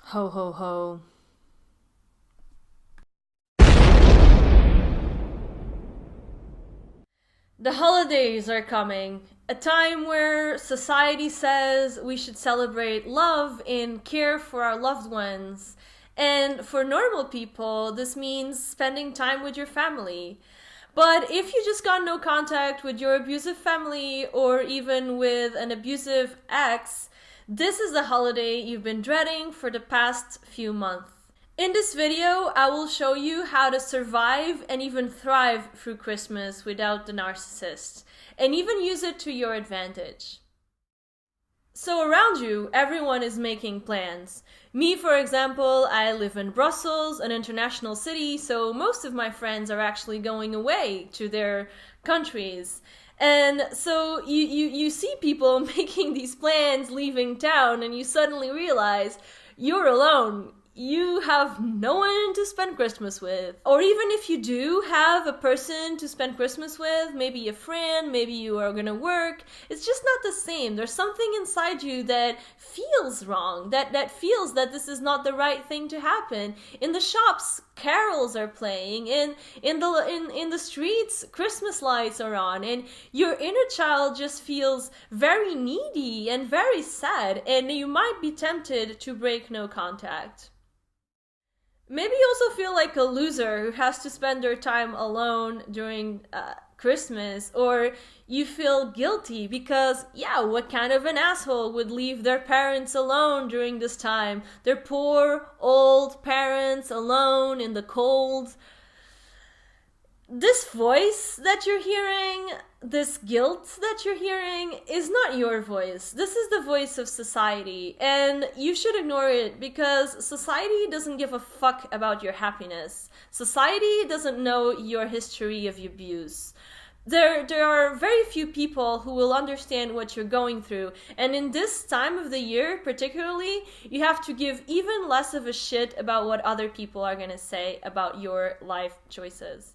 Ho ho ho. The holidays are coming. A time where society says we should celebrate love and care for our loved ones. And for normal people, this means spending time with your family. But if you just got no contact with your abusive family or even with an abusive ex, this is the holiday you've been dreading for the past few months. In this video, I will show you how to survive and even thrive through Christmas without the narcissist, and even use it to your advantage. So around you, everyone is making plans. Me, for example, I live in Brussels, an international city, so most of my friends are actually going away to their countries. And so you see people making these plans, leaving town, and you suddenly realize you're alone. You have no one to spend Christmas with. Or even if you do have a person to spend Christmas with, maybe a friend, maybe you are gonna work, it's just not the same. There's something inside you that feels wrong, that feels that this is not the right thing to happen. In the shops, carols are playing, and in the streets, Christmas lights are on, and your inner child just feels very needy and very sad, and you might be tempted to break no contact. Maybe you also feel like a loser who has to spend their time alone during Christmas, or you feel guilty because, yeah, what kind of an asshole would leave their parents alone during this time? Their poor, old parents alone in the cold. This voice that you're hearing, this guilt that you're hearing, is not your voice. This is the voice of society, and you should ignore it because society doesn't give a fuck about your happiness. Society doesn't know your history of abuse. There are very few people who will understand what you're going through, and in this time of the year particularly, you have to give even less of a shit about what other people are gonna say about your life choices.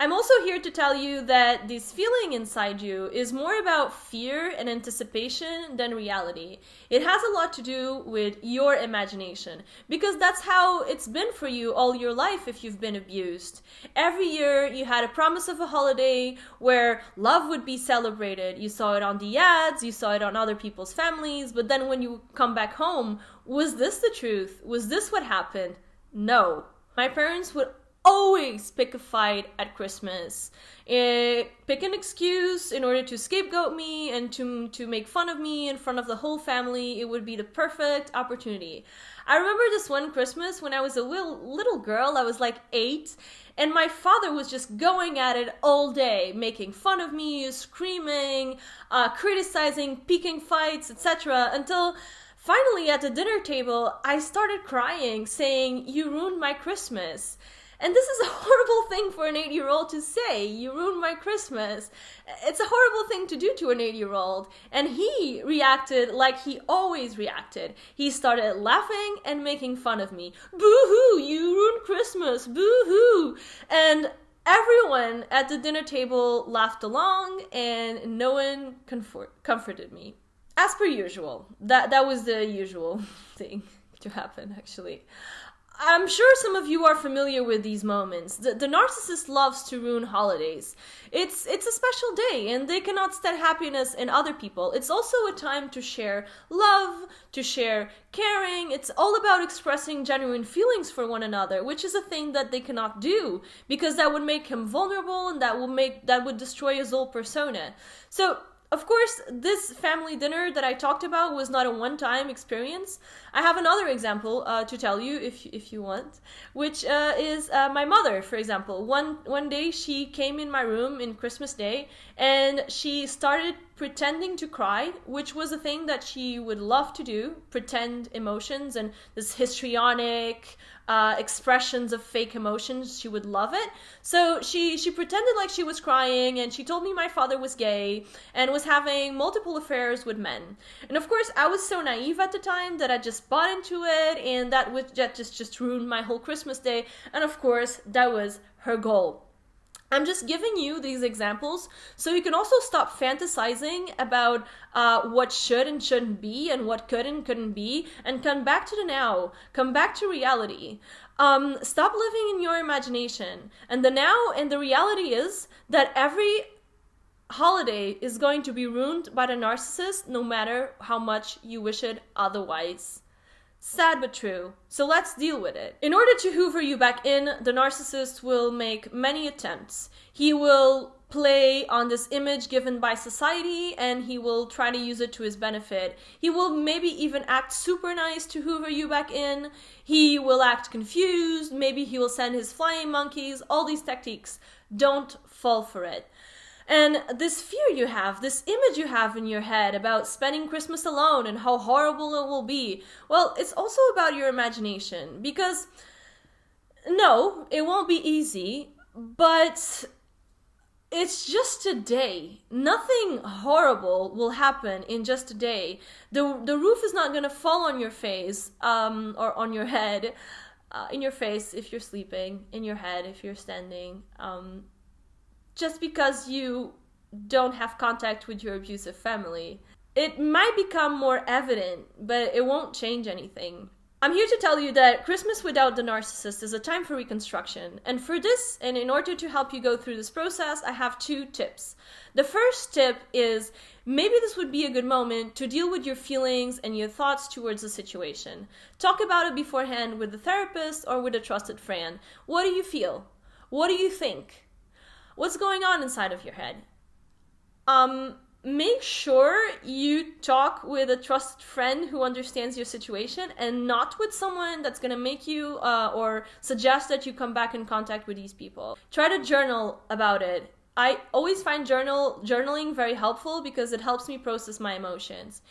I'm also here to tell you that this feeling inside you is more about fear and anticipation than reality. It has a lot to do with your imagination, because that's how it's been for you all your life if you've been abused. Every year you had a promise of a holiday where love would be celebrated. You saw it on the ads, you saw it on other people's families, but then when you come back home, was this the truth? Was this what happened? No. My parents would always pick a fight at Christmas. Pick an excuse in order to scapegoat me and to make fun of me in front of the whole family. It would be the perfect opportunity. I remember this one Christmas when I was a little girl. I was like 8, and my father was just going at it all day, making fun of me, screaming, criticizing, picking fights, etc. Until finally at the dinner table, I started crying, saying, "You ruined my Christmas." And this is a horrible thing for an 8-year-old to say. You ruined my Christmas. It's a horrible thing to do to an 8-year-old. And he reacted like he always reacted. He started laughing and making fun of me. Boo-hoo, you ruined Christmas. Boo-hoo. And everyone at the dinner table laughed along, and no one comforted me. As per usual. That was the usual thing to happen, actually. I'm sure some of you are familiar with these moments. The narcissist loves to ruin holidays. It's a special day, and they cannot stand happiness in other people. It's also a time to share love, to share caring. It's all about expressing genuine feelings for one another, which is a thing that they cannot do, because that would make him vulnerable, and that would destroy his whole persona. So, of course, this family dinner that I talked about was not a one-time experience. I have another example to tell you if you want, which is my mother, for example. One day she came in my room in Christmas Day, and she started pretending to cry, which was a thing that she would love to do, pretend emotions and this histrionic expressions of fake emotions. She would love it. So she pretended like she was crying, and she told me my father was gay and was having multiple affairs with men. And of course, I was so naive at the time that I just bought into it, and that just ruined my whole Christmas day. And of course, that was her goal. I'm just giving you these examples so you can also stop fantasizing about what should and shouldn't be and what could and couldn't be, and come back to the now, come back to reality. Stop living in your imagination. And the now and the reality is that every holiday is going to be ruined by the narcissist, no matter how much you wish it otherwise. Sad but true. So let's deal with it. In order to hoover you back in, the narcissist will make many attempts. He will play on this image given by society, and he will try to use it to his benefit. He will maybe even act super nice to hoover you back in. He will act confused. Maybe he will send his flying monkeys. All these tactics. Don't fall for it. And this fear you have, this image you have in your head about spending Christmas alone and how horrible it will be, well, it's also about your imagination. Because, no, it won't be easy, but it's just a day. Nothing horrible will happen in just a day. The roof is not going to fall on your face, or on your head, in your face if you're sleeping, in your head if you're standing, just because you don't have contact with your abusive family. It might become more evident, but it won't change anything. I'm here to tell you that Christmas without the narcissist is a time for reconstruction. And for this, and in order to help you go through this process, I have 2 tips. The first tip is, maybe this would be a good moment to deal with your feelings and your thoughts towards the situation. Talk about it beforehand with a therapist or with a trusted friend. What do you feel? What do you think? What's going on inside of your head? Make sure you talk with a trusted friend who understands your situation, and not with someone that's going to make you or suggest that you come back in contact with these people. Try to journal about it. I always find journaling very helpful because it helps me process my emotions.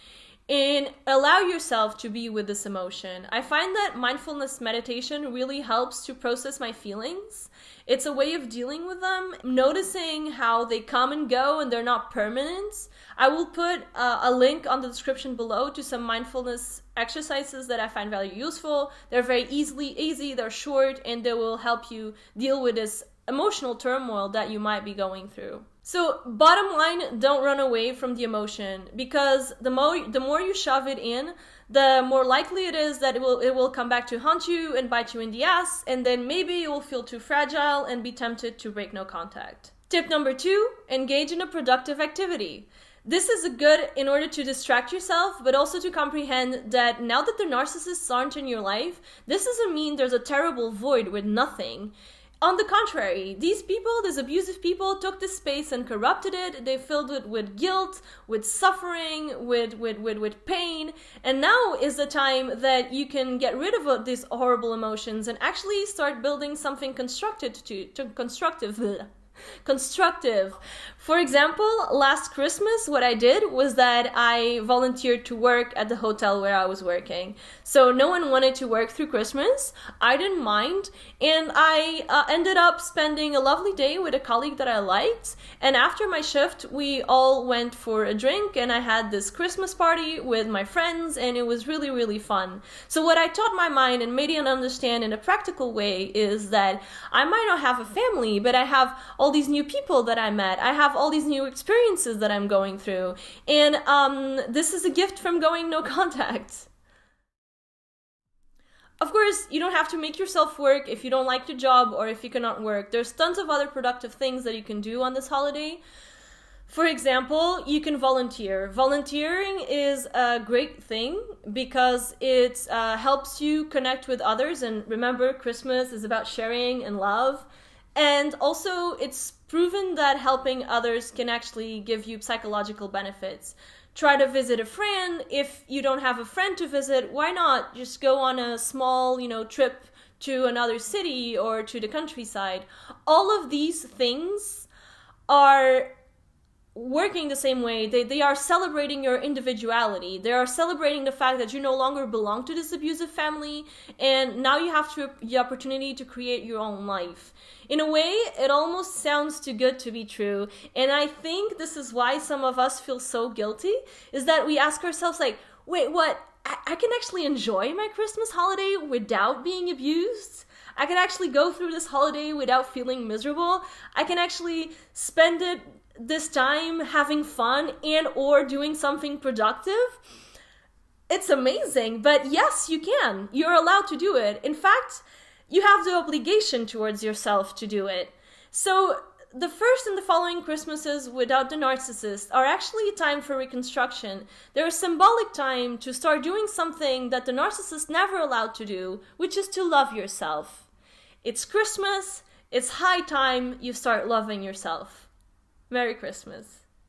And allow yourself to be with this emotion. I find that mindfulness meditation really helps to process my feelings. It's a way of dealing with them, noticing how they come and go and they're not permanent. I will put a link on the description below to some mindfulness exercises that I find very useful. They're very easy, they're short, and they will help you deal with this emotional turmoil that you might be going through. So bottom line, don't run away from the emotion, because the more you shove it in, the more likely it is that it will come back to haunt you and bite you in the ass, and then maybe you will feel too fragile and be tempted to break no contact. Tip number 2, engage in a productive activity. This is good in order to distract yourself, but also to comprehend that now that the narcissists aren't in your life, this doesn't mean there's a terrible void with nothing. On the contrary, these abusive people took this space and corrupted it. They filled it with guilt, with suffering, with pain. And now is the time that you can get rid of these horrible emotions and actually start building something constructive. For example, last Christmas, what I did was that I volunteered to work at the hotel where I was working. So no one wanted to work through Christmas. I didn't mind. And I ended up spending a lovely day with a colleague that I liked. And after my shift, we all went for a drink, and I had this Christmas party with my friends, and it was really, really fun. So what I taught my mind and made it understand in a practical way is that I might not have a family, but I have all these new people that I met. I have all these new experiences that I'm going through. And this is a gift from going no contact. Of course, you don't have to make yourself work if you don't like your job or if you cannot work. There's tons of other productive things that you can do on this holiday. For example, you can volunteer. Volunteering is a great thing because it helps you connect with others. And remember, Christmas is about sharing and love. And also, it's proven that helping others can actually give you psychological benefits. Try to visit a friend. If you don't have a friend to visit, why not just go on a small, trip to another city or to the countryside? All of these things are working the same way. They are celebrating your individuality. They are celebrating the fact that you no longer belong to this abusive family, and now you have the opportunity to create your own life. In a way, it almost sounds too good to be true, and I think this is why some of us feel so guilty, is that we ask ourselves like, wait, what? I can actually enjoy my Christmas holiday without being abused. I can actually go through this holiday without feeling miserable. I can actually spend this time having fun and or doing something productive. It's amazing, but yes, you can. You're allowed to do it. In fact, you have the obligation towards yourself to do it. So the first and the following Christmases without the narcissist are actually a time for reconstruction. They're a symbolic time to start doing something that the narcissist never allowed to do, which is to love yourself. It's Christmas. It's high time you start loving yourself. Merry Christmas.